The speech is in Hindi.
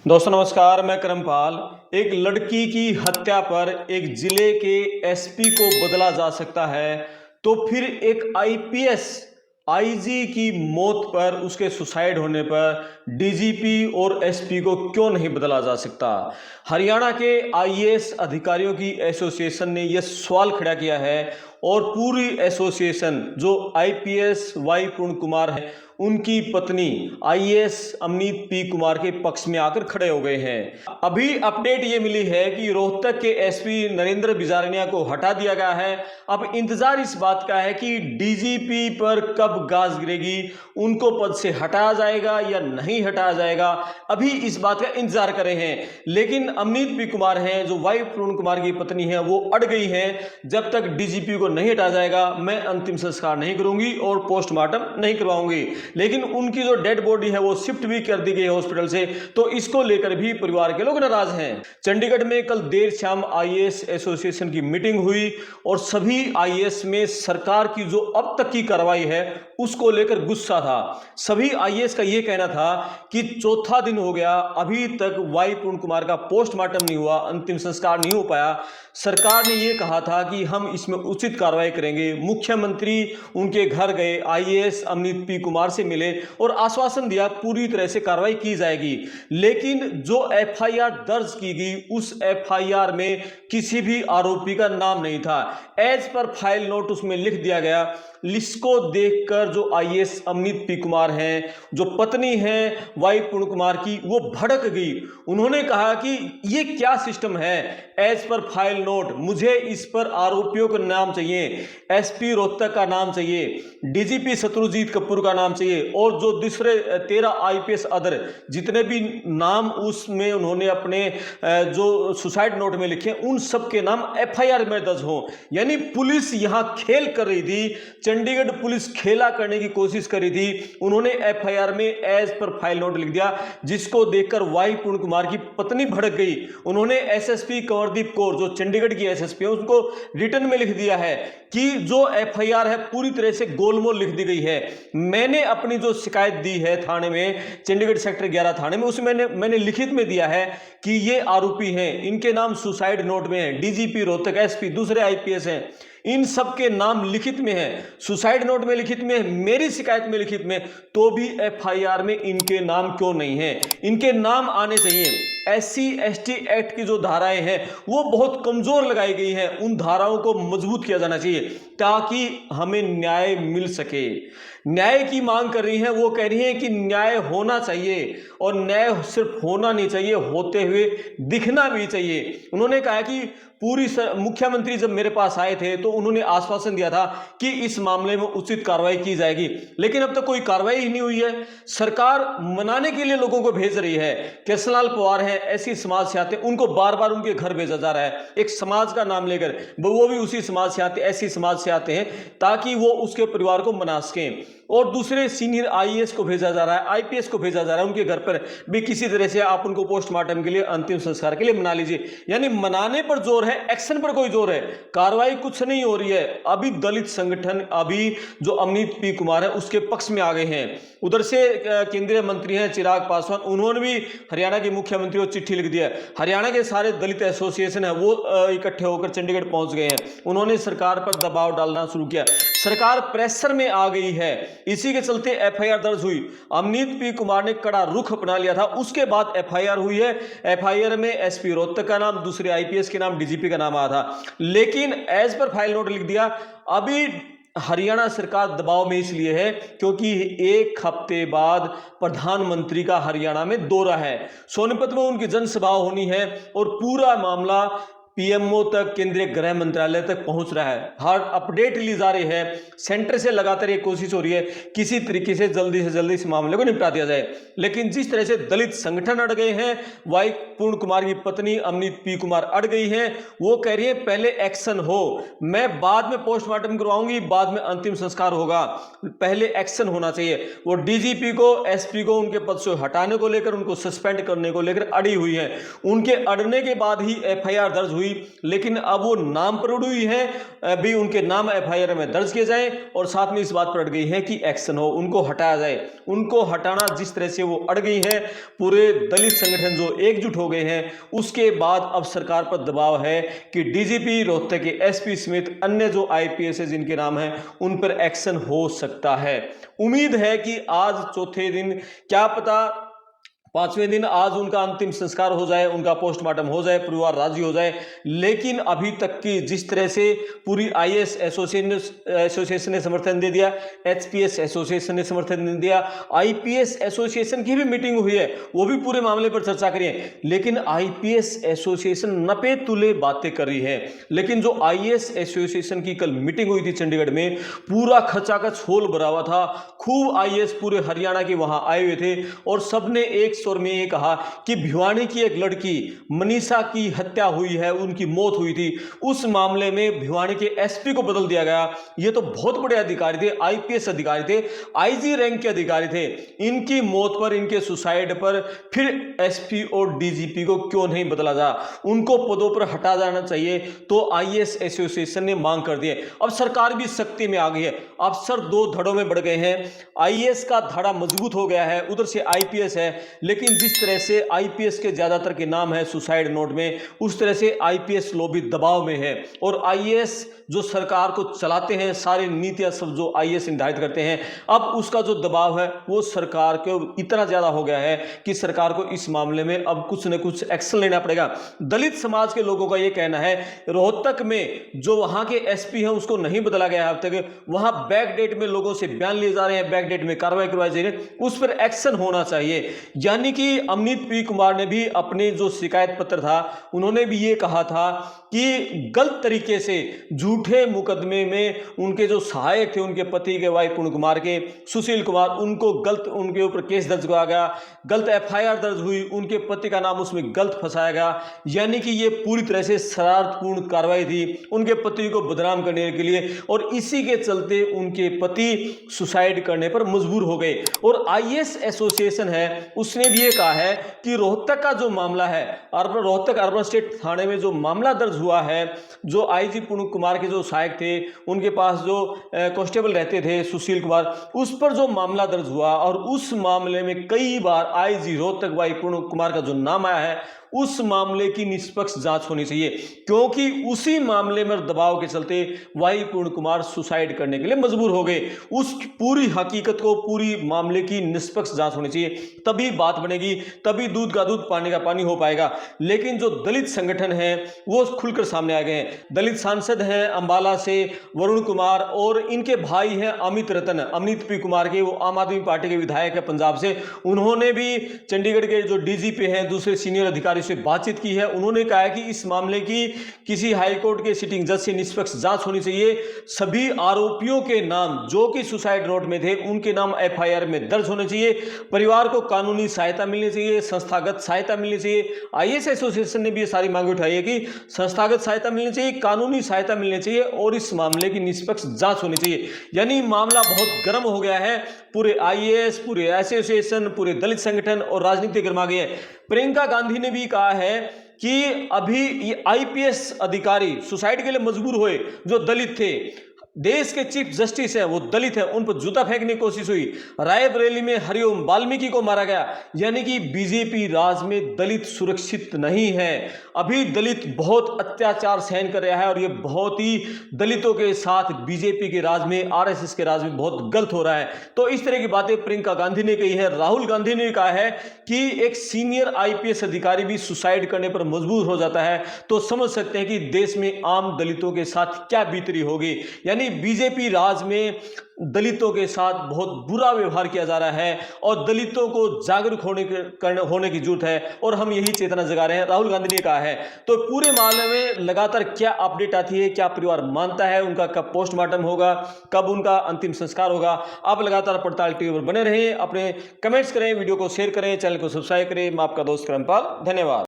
दोस्तों नमस्कार, मैं करमपाल। एक लड़की की हत्या पर एक जिले के एसपी को बदला जा सकता है, तो फिर एक आईपीएस आईजी की मौत पर, उसके सुसाइड होने पर डीजीपी और एसपी को क्यों नहीं बदला जा सकता। हरियाणा के आईएएस अधिकारियों की एसोसिएशन ने यह सवाल खड़ा किया है और पूरी एसोसिएशन जो आईपीएस वाई पूर्ण कुमार है, उनकी पत्नी आईएएस अमनीत पी कुमार के पक्ष में आकर खड़े हो गए हैं। अभी अपडेट ये मिली है कि रोहतक के एसपी नरेंद्र बिजारनिया को हटा दिया गया है। अब इंतजार इस बात का है कि डीजीपी पर कब गाज गिरेगी, उनको पद से हटाया जाएगा या नहीं हटाया जाएगा, अभी इस बात का इंतजार कर रहे हैं। लेकिन अमनीत पी कुमार हैं, जो वाई पूर्ण कुमार की पत्नी है, वो अड़ गई हैं। जब तक डीजीपी को नहीं हटाया जाएगा मैं अंतिम संस्कार नहीं करूंगी और पोस्टमार्टम नहीं करवाऊंगी। लेकिन उनकी जो डेड बॉडी है वो शिफ्ट भी कर दी गई है हॉस्पिटल से, तो इसको लेकर भी परिवार के लोग नाराज हैं। चंडीगढ़ में कल देर शाम आईएएस एसोसिएशन की मीटिंग हुई और सभी आईएएस में सरकार की जो अब तक की कार्रवाई है उसको लेकर गुस्सा था। सभी आईएएस का यह कहना था कि चौथा दिन हो गया, अभी तक वाई पूर्ण कुमार का पोस्टमार्टम नहीं हुआ, अंतिम संस्कार नहीं हो पाया। सरकार ने यह कहा था कि हम इसमें उचित कार्रवाई करेंगे। मुख्यमंत्री उनके घर गए, आईएएस अमनीत पी कुमार से मिले और आश्वासन दिया पूरी तरह से कार्रवाई की जाएगी। लेकिन जो एफआईआर दर्ज की गई उस एफआईआर में किसी भी आरोपी का नाम नहीं था। एज पर फाइल नोट उसमें लिख दिया गया। लिस्ट को देखकर जो आईएएस अमनीत पी कुमार हैं, जो पत्नी हैं वाई पूर्ण कुमार की, वो भड़क गई। उन्होंने कहा कि ये क्या सिस्टम है, एज पर फाइल नोट, मुझे इस पर आरोपियों का नाम चाहिए, एसपी रोहतक का नाम चाहिए, डीजीपी शत्रुजीत कपूर का नाम चाहिए और जो दूसरे 13 आईपीएस अदर जितने भी नाम उसमें उन्होंने अपने जो सुसाइड नोट में लिखे उन सब के नाम एफआईआर में दर्ज हो। यानी पुलिस यहां खेल कर रही थी, चंडीगढ़ पुलिस खेला करने की कोशिश कर रही थी। उन्होंने एफआईआर में एज पर फाइल नोट लिख दिया, जिसको देखकर वाई पूर्ण कुमार की पत्नी भड़क गई। उन्होंने एसएसपी कंवरदीप कौर, जो चंडीगढ़ की एसएसपी है, उनको रिटर्न में लिख दिया है कि जो एफआईआर है पूरी तरह से गोलमोल लिख दी गई है। मैंने अपनी जो शिकायत दी है थाने में, चंडीगढ़ सेक्टर 11 थाने में, उसमें मैंने लिखित में दिया है कि ये आरोपी हैं, इनके नाम सुसाइड नोट में है, डीजीपी रोहतक, एसपी, दूसरे आईपीएस हैं, इन सब के नाम लिखित में है, सुसाइड नोट में लिखित में, मेरी शिकायत में लिखित में, तो भी एफआईआर में इनके नाम क्यों नहीं है? इनके नाम आने चाहिए। एससी एसटी एक्ट की जो धाराएं हैं वो बहुत कमजोर लगाई गई हैं, उन धाराओं को मजबूत किया जाना चाहिए ताकि हमें न्याय मिल सके। न्याय की मांग कर रही हैं, वो कह रही हैं कि न्याय होना चाहिए और न्याय सिर्फ होना नहीं चाहिए, होते हुए दिखना भी चाहिए। उन्होंने कहा कि मुख्यमंत्री जब मेरे पास आए थे तो उन्होंने आश्वासन दिया था कि इस मामले में उचित कार्रवाई की जाएगी, लेकिन अब तक कोई कार्रवाई ही नहीं हुई है। सरकार मनाने के लिए लोगों को भेज रही है। कृष्णलाल पवार हैं, ऐसी समाज से आते, उनको बार बार उनके घर भेजा जा रहा है एक समाज का नाम लेकर, वो भी उसी समाज से आते, ऐसी समाज से आते हैं ताकि वो उसके परिवार को मना सकें। और दूसरे सीनियर आईएएस को भेजा जा रहा है, आईपीएस को भेजा जा रहा है, उनके घर पर भी किसी तरह से आप उनको पोस्टमार्टम के लिए, अंतिम संस्कार के लिए मना लीजिए। यानी मनाने पर जोर है, एक्शन पर कोई जोर है, कार्रवाई कुछ नहीं हो रही है। अभी दलित संगठन, अभी जो अमनीत पी कुमार है उसके पक्ष में आ गए हैं। उधर से केंद्रीय मंत्री हैं चिराग पासवान, उन्होंने भी हरियाणा के मुख्यमंत्री को चिट्ठी लिख दिया। हरियाणा के सारे दलित एसोसिएशन है वो इकट्ठे होकर चंडीगढ़ पहुंच गए हैं। उन्होंने सरकार पर दबाव डालना शुरू किया, सरकार प्रेशर में आ गई है। इसी के चलते एफआईआर दर्ज हुई। अमनीत पी कुमार ने कड़ा रुख अपना लिया था, उसके बाद एफआईआर हुई है। एफआईआर में एसपी रोहतक का नाम, दूसरे आईपीएस के नाम, डीजीपी का नाम आया था, लेकिन एज पर फाइल नोट लिख दिया। अभी हरियाणा सरकार दबाव में इसलिए है क्योंकि एक हफ्ते बाद प्रधानमंत्री का हरियाणा में दौरा है, सोनीपत में उनकी जनसभा होनी है और पूरा मामला पीएमओ तक, केंद्रीय गृह मंत्रालय तक पहुंच रहा है। हर अपडेट ली जा रही है, सेंटर से लगातार ये कोशिश हो रही है किसी तरीके से जल्दी इस मामले को निपटा दिया जाए। लेकिन जिस तरह से दलित संगठन अड़ गए हैं, वाई पूर्ण कुमार की पत्नी अमनीत पी कुमार अड़ गई हैं, वो कह रही है पहले एक्शन हो, मैं बाद में पोस्टमार्टम करवाऊंगी, बाद में अंतिम संस्कार होगा, पहले एक्शन होना चाहिए। वो डीजीपी को, एसपी को उनके पद से हटाने को लेकर, उनको सस्पेंड करने को लेकर अड़ी हुई है। उनके अड़ने के बाद ही एफआईआर दर्ज हुई हुई, लेकिन अब वो नाम पर उड़ी हुई है। अभी उनके नाम एफआईआर में दर्ज किए जाए और साथ में इस बात पर अड़ गई है कि एक्शन हो, उनको हटाया जाए। उनको हटाना जिस तरह से वो अड़ गई है, पूरे दलित संगठन जो एकजुट हो गए हैं, उसके बाद अब सरकार पर दबाव है कि डीजीपी रोहतक के एसपी समेत अन्य जो आईपीएस है जिनके नाम है उन पर एक्शन हो सकता है। उम्मीद है कि आज चौथे दिन, क्या पता पांचवें दिन आज उनका अंतिम संस्कार हो जाए, उनका पोस्टमार्टम हो जाए, परिवार राजी हो जाए। लेकिन अभी तक की जिस तरह से पूरी आईएएस एसोसिएशन ने समर्थन दे दिया, एचपीएस एसोसिएशन ने समर्थन दे दिया, आईपीएस एसोसिएशन की भी मीटिंग हुई है, वो भी पूरे मामले पर चर्चा करी है, लेकिन आईपीएस एसोसिएशन नपे तुले बातें कर रही है। लेकिन जो आईएएस एसोसिएशन की कल मीटिंग हुई थी चंडीगढ़ में, पूरा खचाखच होल भरा हुआ था, खूब आईएएस पूरे हरियाणा के वहां आए हुए थे और सबने एक स्वर में ये कहा कि भिवानी की एक लड़की मनीषा की हत्या हुई है, उनकी मौत हुई थी, उस मामले में भिवानी के एसपी को बदल दिया गया। ये तो बहुत बड़े अधिकारी थे, आईपीएस अधिकारी थे, आईजी रैंक के अधिकारी थे, इनकी मौत पर, इनके सुसाइड पर फिर एसपी और डीजीपी को क्यों नहीं बदला जा, उनको पदों पर हटा जाना चाहिए। तो आईएएस एसोसिएशन ने मांग कर दी है। अब सरकार भी सख्ती में आ गई है, अफसर दो धड़ों में बढ़ गए हैं। आईएएस का धड़ा मजबूत हो गया है, उधर से आईपीएस है, लेकिन जिस तरह से आईपीएस के ज्यादातर के नाम है सुसाइड नोट में, उस तरह से आईपीएस लॉबी दबाव में है और आईएएस जो सरकार को चलाते हैं, सारी नीतियां सब जो आईएएस निर्धारित करते हैं, अब उसका जो दबाव है वो सरकार को इतना ज्यादा हो गया है कि सरकार को इस मामले में अब कुछ न कुछ एक्शन लेना पड़ेगा। दलित समाज के लोगों का यह कहना है, रोहतक में जो वहां के एसपी हैं उसको नहीं बदला गया है अब तक, वहां बैक डेट में लोगों से बयान लिए जा रहे हैं, बैक डेट में कार्रवाई करवाई जा रही है, उस पर एक्शन होना चाहिए। यानी कि अमनीत पी कुमार ने भी अपने जो शिकायत पत्र था, उन्होंने भी ये कहा था कि गलत तरीके से झूठे मुकदमे में उनके जो सहायक थे, उनके पति के भाई पूर्ण कुमार के, सुशील कुमार, उनको गलत, उनके ऊपर केस दर्ज किया गया, गलत एफआईआर दर्ज हुई, उनके पति का नाम उसमें गलत फंसाया गया। यानी कि ये पूरी तरह से शरारतपूर्ण कार्रवाई थी उनके पति को बदनाम करने के लिए, और इसी के चलते उनके पति सुसाइड करने पर मजबूर हो गए। और आईएएस एसोसिएशन है, उसने भी ये कहा है कि रोहतक का जो मामला है, रोहतक अर्बन स्टेट थाने में जो मामला दर्ज हुआ है, जो आईजी पूर्ण कुमार के जो सहायक थे, उनके पास जो कांस्टेबल रहते थे सुशील कुमार, उस पर जो मामला दर्ज हुआ और उस मामले में कई बार आईजी रोहतक भाई पूर्ण कुमार का जो नाम आया है, उस मामले की निष्पक्ष जांच होनी चाहिए, क्योंकि उसी मामले में दबाव के चलते वाई पूर्ण कुमार सुसाइड करने के लिए मजबूर हो गए। उस पूरी हकीकत को, पूरी मामले की निष्पक्ष जांच होनी चाहिए, तभी बात बनेगी, तभी दूध का दूध पानी का पानी हो पाएगा। लेकिन जो दलित संगठन है वो खुलकर सामने आ गए हैं। दलित सांसद हैं अंबाला से वरुण कुमार, और इनके भाई हैं अमित रतन, अमनीत पी कुमार के, वो आम आदमी पार्टी के विधायक है पंजाब से, उन्होंने भी चंडीगढ़ के जो डीजीपी हैं, दूसरे सीनियर अधिकारी से बातचीत की है। उन्होंने कहा है कि इस मामले की किसी हाईकोर्ट के सिटिंग जज से निष्पक्ष जांच होनी चाहिए। सभी आरोपियों के नाम जो कि सुसाइड नोट में थे, उनके नाम एफआईआर में दर्ज होने चाहिए। परिवार को कानूनी सहायता मिलनी चाहिए, संस्थागत सहायता मिलनी चाहिए। आईएएस एसोसिएशन ने भी ये सारी मांग उठाई है कि संस्थागत सहायता मिलनी चाहिए, कानूनी सहायता मिलनी चाहिए और इस मामले की निष्पक्ष जांच होनी चाहिए। यानी मामला बहुत गर्म हो गया है, पूरे आईएएस, पूरे एसोसिएशन, पूरे दलित संगठन और राजनीति गर्मा गई है। प्रियंका गांधी ने भी कहा है कि अभी ये आईपीएस अधिकारी सुसाइड के लिए मजबूर हुए जो दलित थे, देश के चीफ जस्टिस है वो दलित है, उन पर जूता फेंकने की कोशिश हुई, रायबरेली में हरिओम वाल्मीकि को मारा गया। यानी कि बीजेपी राज में दलित सुरक्षित नहीं है। अभी दलित बहुत अत्याचार सहन कर रहा है और ये बहुत ही दलितों के साथ बीजेपी के राज में, आरएसएस के राज में बहुत गलत हो रहा है। तो इस तरह की बातें प्रियंका गांधी ने कही है। राहुल गांधी ने कहा है कि एक सीनियर आईपीएस अधिकारी भी सुसाइड करने पर मजबूर हो जाता है तो समझ सकते हैं कि देश में आम दलितों के साथ क्या बीतरी होगी। यानी बीजेपी राज में दलितों के साथ बहुत बुरा व्यवहार किया जा रहा है और दलितों को जागरूक होने की जरूरत है और हम यही चेतना जगा रहे हैं, राहुल गांधी ने कहा है। तो पूरे मामले में लगातार क्या अपडेट आती है, क्या परिवार मानता है, उनका कब पोस्टमार्टम होगा, कब उनका अंतिम संस्कार होगा, आप लगातार पड़ताल टीवी पर बने रहें, अपने कमेंट्स करें, वीडियो को शेयर करें, चैनल को सब्सक्राइब करें। मैं आपका दोस्त करमपाल, धन्यवाद।